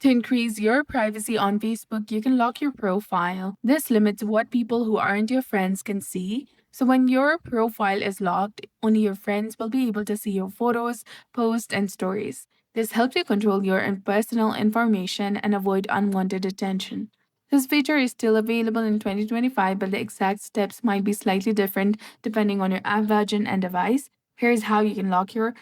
To increase your privacy on Facebook, you can lock your profile. This limits what people who aren't your friends can see. So when your profile is locked, only your friends will be able to see your photos, posts, and stories. This helps you control your personal information and avoid unwanted attention. This feature is still available in 2025, but the exact steps might be slightly different depending on your app version and device. Here's how you can lock your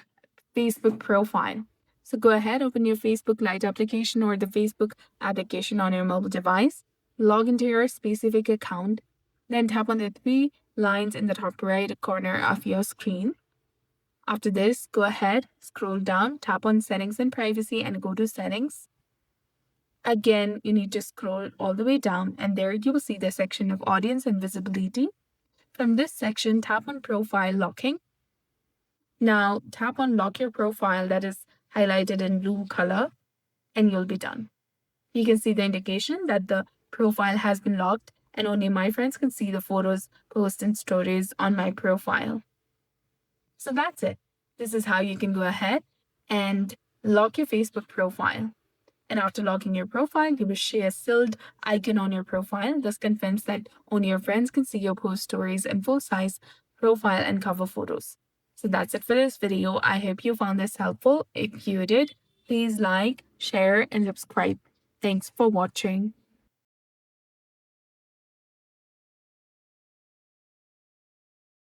Facebook profile. So go ahead, open your Facebook Lite application or the Facebook application on your mobile device, log into your specific account, then tap on the three lines in the top right corner of your screen. After this, go ahead, scroll down, tap on Settings and Privacy, and go to Settings. Again, you need to scroll all the way down, and there you will see the section of Audience and Visibility. From this section, tap on Profile Locking. Now, tap on Lock Your Profile, that is highlighted in blue color, and you'll be done. You can see the indication that the profile has been locked, and only my friends can see the photos, posts, and stories on my profile. So that's it. This is how you can go ahead and lock your Facebook profile. And after locking your profile, you will see a sealed icon on your profile. This confirms that only your friends can see your post stories and full-size profile and cover photos. So that's it for this video. I hope you found this helpful. If you did, please like, share, and subscribe. Thanks for watching.